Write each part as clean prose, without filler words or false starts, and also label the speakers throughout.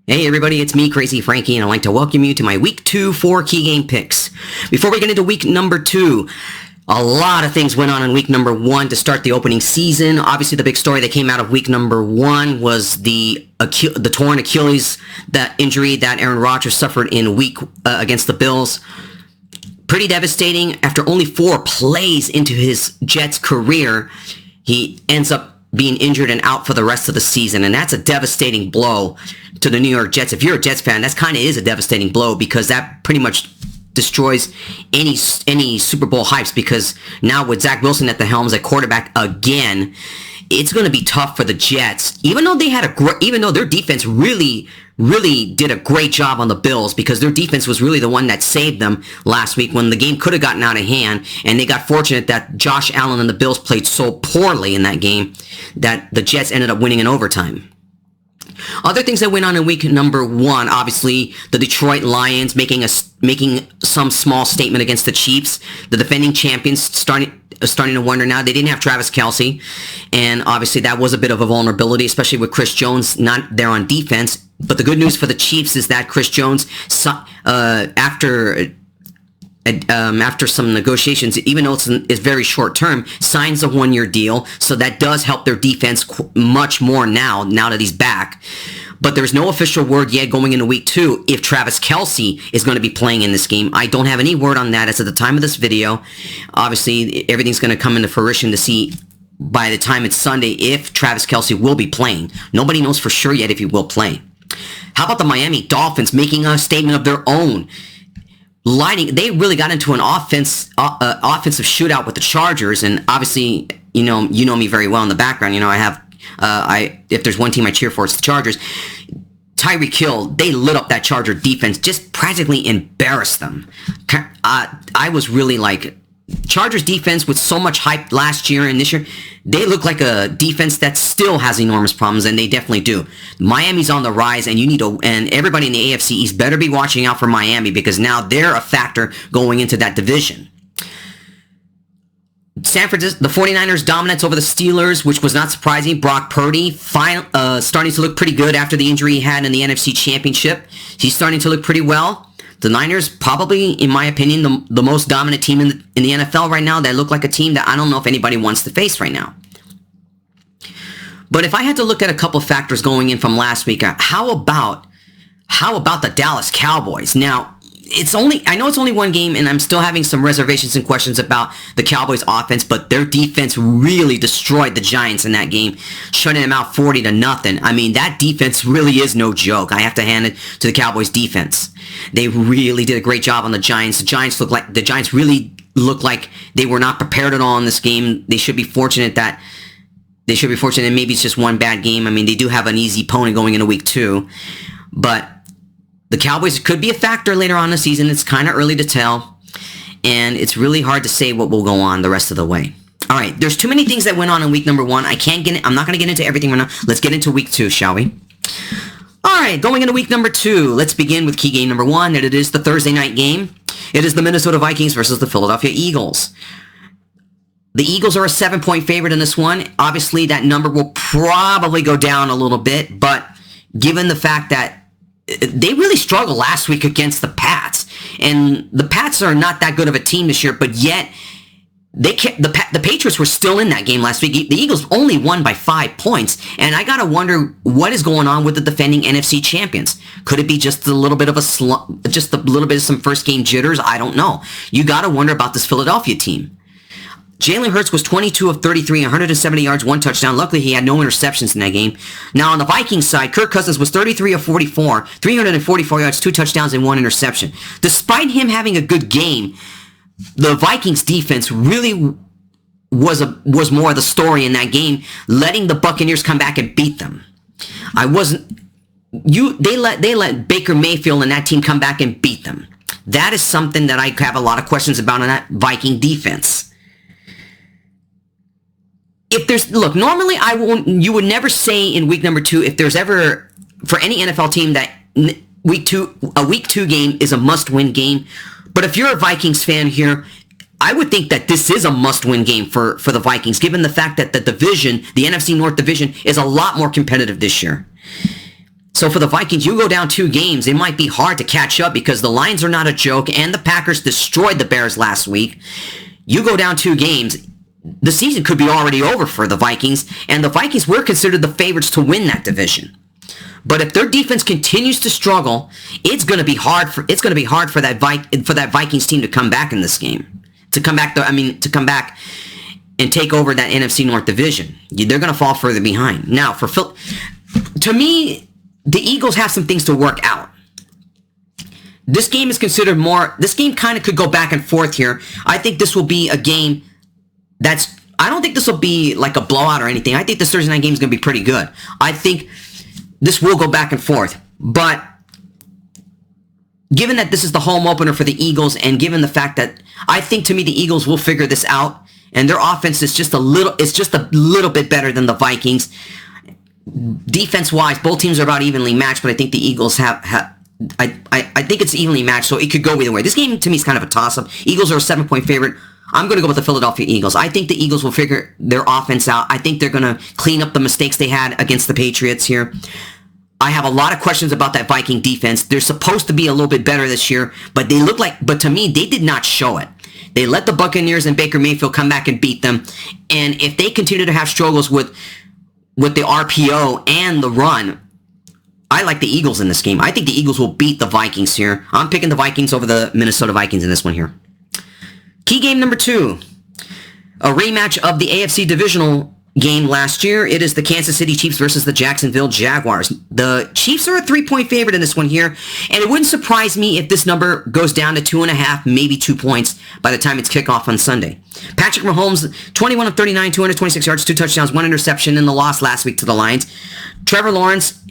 Speaker 1: Hey everybody, it's me, Crazyfrankie, and I'd like to welcome you to my Week 2 4 key game picks. Before we get into Week number 2, a lot of things went on in Week number 1 to start the opening season. Obviously, the big story that came out of Week number 1 was the torn Achilles, that injury that Aaron Rodgers suffered in Week against the Bills. Pretty devastating. After only 4 plays into his Jets career, he ends up being injured and out for the rest of the season, and that's a devastating blow to the New York Jets. If you're a Jets fan, that kind of is a devastating blow because that pretty much destroys any Super Bowl hypes, because now with Zach Wilson at the helm at quarterback again, it's going to be tough for the Jets. Even though their defense really did a great job on the Bills, because their defense was really the one that saved them last week when the game could have gotten out of hand, and they got fortunate that Josh Allen and the Bills played so poorly in that game that the Jets ended up winning in overtime. Other things that went on in Week number 1, obviously the Detroit Lions making some small statement against the Chiefs. The defending champions starting to wonder now. They didn't have Travis Kelce, and obviously that was a bit of a vulnerability, especially with Chris Jones not there on defense. But the good news for the Chiefs is that Chris Jones, after some negotiations, even though it's very short term, signs a 1-year deal. So that does help their defense much more now that he's back. But there's no official word yet going into Week 2 if Travis Kelce is going to be playing in this game. I don't have any word on that as of the time of this video. Obviously, everything's going to come into fruition to see by the time it's Sunday if Travis Kelce will be playing. Nobody knows for sure yet if he will play. How about the Miami Dolphins making a statement of their own? They really got into an offensive shootout with the Chargers, and obviously, you know me very well in the background. You know, if there's one team I cheer for, it's the Chargers. Tyreek Hill, they lit up that Charger defense, just practically embarrassed them. I was really like, Chargers defense with so much hype last year and this year, they look like a defense that still has enormous problems, and they definitely do. Miami's on the rise, and and everybody in the AFC East better be watching out for Miami, because now they're a factor going into that division. San Francisco, the 49ers dominance over the Steelers, which was not surprising. Brock Purdy starting to look pretty good after the injury he had in the NFC Championship. He's starting to look pretty well. The Niners, probably, in my opinion, the most dominant team in the NFL right now. They look like a team that I don't know if anybody wants to face right now. But if I had to look at a couple of factors going in from last week, how about the Dallas Cowboys? Now, I know it's only one game, and I'm still having some reservations and questions about the Cowboys offense, but their defense really destroyed the Giants in that game, shutting them out 40-0. I mean, that defense really is no joke. I have to hand it to the Cowboys defense. They really did a great job on the Giants. The Giants really look like they were not prepared at all in this game. They should be fortunate, and maybe it's just one bad game. I mean, they do have an easy opponent going into Week 2, but the Cowboys could be a factor later on in the season. It's kind of early to tell, and it's really hard to say what will go on the rest of the way. All right, there's too many things that went on in Week number 1. I'm not going to get into everything right now. Let's get into Week 2, shall we? All right, going into Week number 2, let's begin with key game number 1, and it is the Thursday night game. It is the Minnesota Vikings versus the Philadelphia Eagles. The Eagles are a 7-point favorite in this one. Obviously, that number will probably go down a little bit, but given the fact that they really struggled last week against the Pats, and the Pats are not that good of a team this year, but yet the Patriots were still in that game last week. The Eagles only won by 5 points, and I gotta wonder what is going on with the defending NFC champions. Could it be just a little bit of some first game jitters? I don't know. You gotta wonder about this Philadelphia team. Jalen Hurts was 22 of 33, 170 yards, 1 touchdown. Luckily, he had no interceptions in that game. Now, on the Vikings side, Kirk Cousins was 33 of 44, 344 yards, 2 touchdowns, and 1 interception. Despite him having a good game, the Vikings defense really was more of the story in that game, letting the Buccaneers come back and beat them. They let Baker Mayfield and that team come back and beat them. That is something that I have a lot of questions about on that Viking defense. Normally you would never say in Week number 2, if there's ever, for any NFL team, that a Week 2 game is a must-win game. But if you're a Vikings fan here, I would think that this is a must-win game for the Vikings, given the fact that the NFC North division, is a lot more competitive this year. So for the Vikings, you go down 2 games, it might be hard to catch up because the Lions are not a joke and the Packers destroyed the Bears last week. You go down 2 games, the season could be already over for the Vikings, and the Vikings were considered the favorites to win that division. But if their defense continues to struggle, it's going to be hard for that Vikings team to come back in this game. To come back and take over that NFC North division. They're going to fall further behind. Now, to me, the Eagles have some things to work out. This game is considered this game kind of could go back and forth here. I think this will be a game I don't think this will be like a blowout or anything. I think this Thursday night game is going to be pretty good. I think this will go back and forth. But given that this is the home opener for the Eagles and given the fact that I think to me the Eagles will figure this out and their offense is just a little bit better than the Vikings. Defense-wise, both teams are about evenly matched, but I think the Eagles I think it's evenly matched, so it could go either way. This game, to me, is kind of a toss-up. Eagles are a 7-point favorite. I'm going to go with the Philadelphia Eagles. I think the Eagles will figure their offense out. I think they're going to clean up the mistakes they had against the Patriots here. I have a lot of questions about that Viking defense. They're supposed to be a little bit better this year, but to me, they did not show it. They let the Buccaneers and Baker Mayfield come back and beat them, and if they continue to have struggles with the RPO and the run, I like the Eagles in this game. I think the Eagles will beat the Vikings here. I'm picking the Vikings over the Minnesota Vikings in this one here. Key game number 2, a rematch of the AFC divisional game last year. It is the Kansas City Chiefs versus the Jacksonville Jaguars. The Chiefs are a 3-point favorite in this one here, and it wouldn't surprise me if this number goes down to 2.5, maybe 2 points by the time it's kickoff on Sunday. Patrick Mahomes, 21 of 39, 226 yards, 2 touchdowns, 1 interception in the loss last week to the Lions. Trevor Lawrence,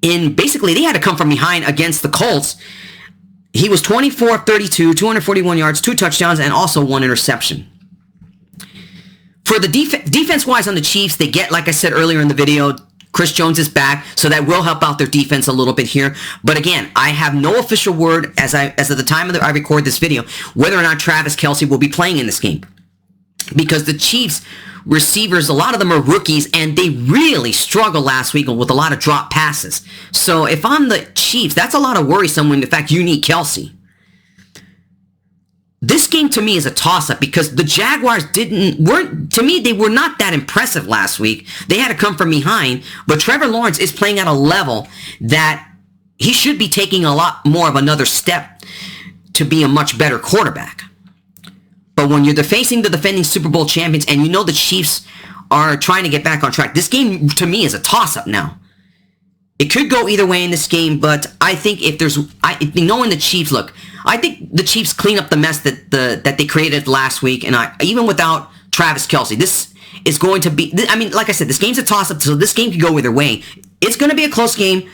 Speaker 1: basically they had to come from behind against the Colts. He was 24 of 32, 241 yards, 2 touchdowns, and also 1 interception. For the defense-wise on the Chiefs, they get, like I said earlier in the video, Chris Jones is back, so that will help out their defense a little bit here. But again, I have no official word as of the time I record this video whether or not Travis Kelce will be playing in this game. Because the Chiefs receivers, a lot of them are rookies, and they really struggled last week with a lot of drop passes. So if I'm the Chiefs, that's a lot of worrisome when, in fact, you need Kelce. This game, to me, is a toss-up because the Jaguars they were not that impressive last week. They had to come from behind, but Trevor Lawrence is playing at a level that he should be taking a lot more of another step to be a much better quarterback. But when you're facing the defending Super Bowl champions and you know the Chiefs are trying to get back on track, this game, to me, is a toss-up now. It could go either way in this game, but I think knowing the Chiefs, look, I think the Chiefs clean up the mess that they created last week, and even without Travis Kelce, this is going to be, like I said, this game's a toss-up, so this game could go either way. It's going to be a close game,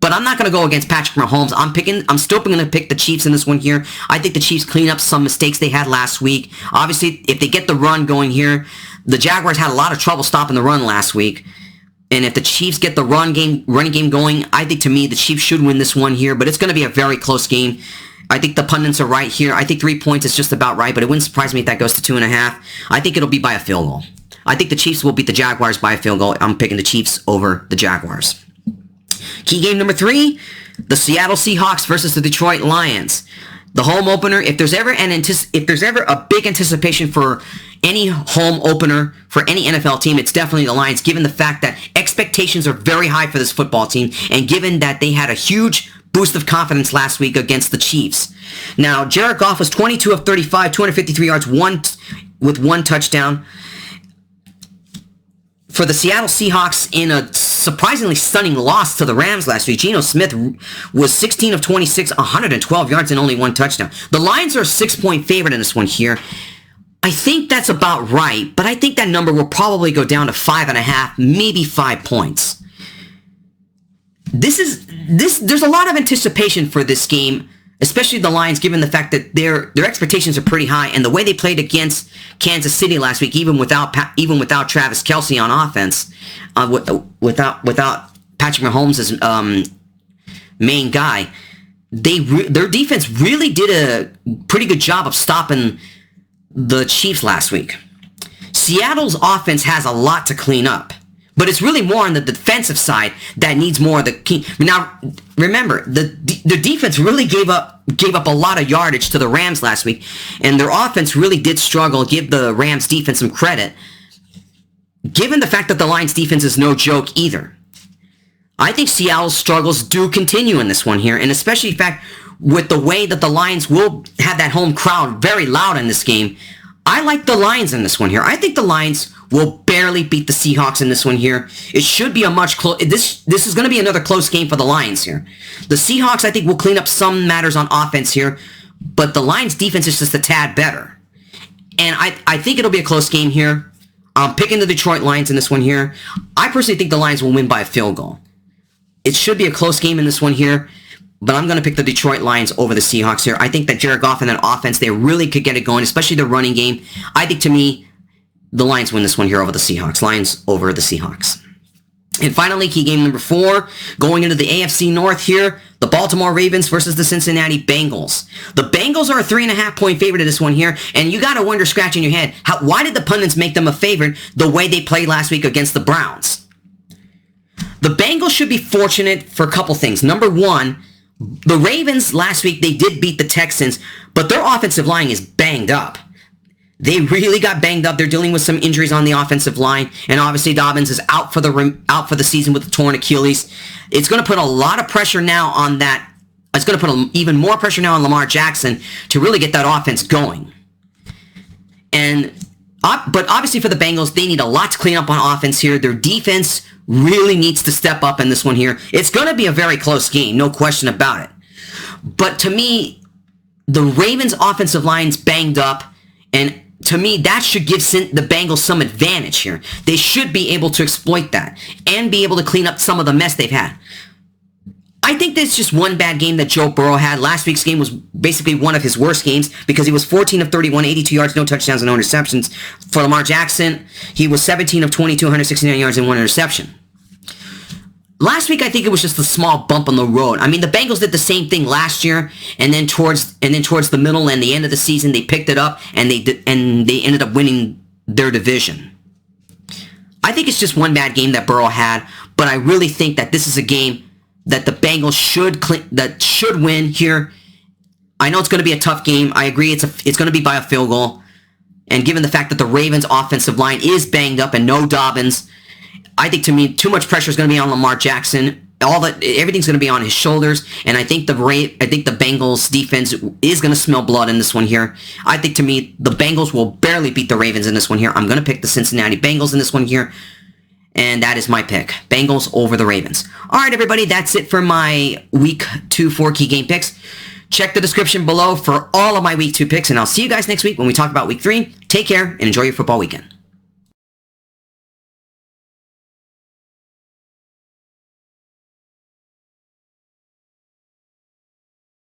Speaker 1: but I'm not going to go against Patrick Mahomes. I'm still going to pick the Chiefs in this one here. I think the Chiefs clean up some mistakes they had last week. Obviously, if they get the run going here, the Jaguars had a lot of trouble stopping the run last week. And if the Chiefs get the running game going, I think, to me, the Chiefs should win this one here. But it's going to be a very close game. I think the pundits are right here. I think 3 points is just about right, but it wouldn't surprise me if that goes to 2.5. I think it'll be by a field goal. I think the Chiefs will beat the Jaguars by a field goal. I'm picking the Chiefs over the Jaguars. Key game number 3, the Seattle Seahawks versus the Detroit Lions. The home opener, if there's ever a big anticipation for any home opener for any NFL team, it's definitely the Lions, given the fact that expectations are very high for this football team, and given that they had a huge boost of confidence last week against the Chiefs. Now, Jared Goff was 22 of 35, 253 yards, with 1 touchdown. For the Seattle Seahawks, in a surprisingly stunning loss to the Rams last week, Geno Smith was 16 of 26, 112 yards, and only 1 touchdown. The Lions are a 6-point favorite in this one here. I think that's about right, but I think that number will probably go down to 5.5, maybe 5 points. There's a lot of anticipation for this game, especially the Lions, given the fact that their expectations are pretty high, and the way they played against Kansas City last week, even without Travis Kelce on offense, without Patrick Mahomes' main guy, their defense really did a pretty good job of stopping the Chiefs last week. Seattle's offense has a lot to clean up, But it's really more on the defensive side that needs more of the key. Now, remember, the defense really gave up a lot of yardage to the Rams last week, and their offense really did struggle. Give the Rams defense some credit, given the fact that the Lions defense is no joke either. I think Seattle's struggles do continue in this one here, and especially in fact with the way that the Lions will have that home crowd very loud in this game. I like the Lions in this one here. I think the Lions will barely beat the Seahawks in this one here. It should be a much close. This is going to be another close game for the Lions here. The Seahawks, I think, will clean up some matters on offense here, but the Lions' defense is just a tad better. And I think it'll be a close game here. I'm picking the Detroit Lions in this one here. I personally think the Lions will win by a field goal. It should be a close game in this one here, but I'm going to pick the Detroit Lions over the Seahawks here. I think that Jared Goff and that offense, they really could get it going, especially the running game. I think, to me, the Lions win this one here over the Seahawks. Lions over the Seahawks. And finally, key game number 4, going into the AFC North here, the Baltimore Ravens versus the Cincinnati Bengals. The Bengals are a 3.5-point favorite in this one here, and you got to wonder, scratching your head, why did the pundits make them a favorite the way they played last week against the Browns? The Bengals should be fortunate for a couple things. Number one, the Ravens last week, they did beat the Texans, but their offensive line is banged up. They really got banged up. They're dealing with some injuries on the offensive line, and obviously Dobbins is out for the season with a torn Achilles. It's going to put a lot of pressure now on that. It's going to put even more pressure now on Lamar Jackson to really get that offense going. But obviously for the Bengals, they need a lot to clean up on offense here. Their defense really needs to step up in this one here. It's going to be a very close game, no question about it. But to me, the Ravens' offensive line's banged up, and to me, that should give the Bengals some advantage here. They should be able to exploit that and be able to clean up some of the mess they've had. I think that's just one bad game that Joe Burrow had. Last week's game was basically one of his worst games because he was 14 of 31, 82 yards, no touchdowns, and no interceptions. For Lamar Jackson, he was 17 of 22, 169 yards, and 1 interception. Last week, I think it was just a small bump on the road. I mean, the Bengals did the same thing last year, and then towards the middle and the end of the season, they picked it up and they ended up winning their division. I think it's just one bad game that Burrow had, but I really think that this is a game that the Bengals should win here. I know it's going to be a tough game. I agree it's going to be by a field goal, and given the fact that the Ravens' offensive line is banged up and no Dobbins, I think, to me, too much pressure is going to be on Lamar Jackson. Everything's going to be on his shoulders, and I think the Bengals defense is going to smell blood in this one here. I think, to me, the Bengals will barely beat the Ravens in this one here. I'm going to pick the Cincinnati Bengals in this one here, and that is my pick. Bengals over the Ravens. All right, everybody, that's it for my Week 2 4 key game picks. Check the description below for all of my Week 2 picks, and I'll see you guys next week when we talk about Week 3. Take care, and enjoy your football weekend.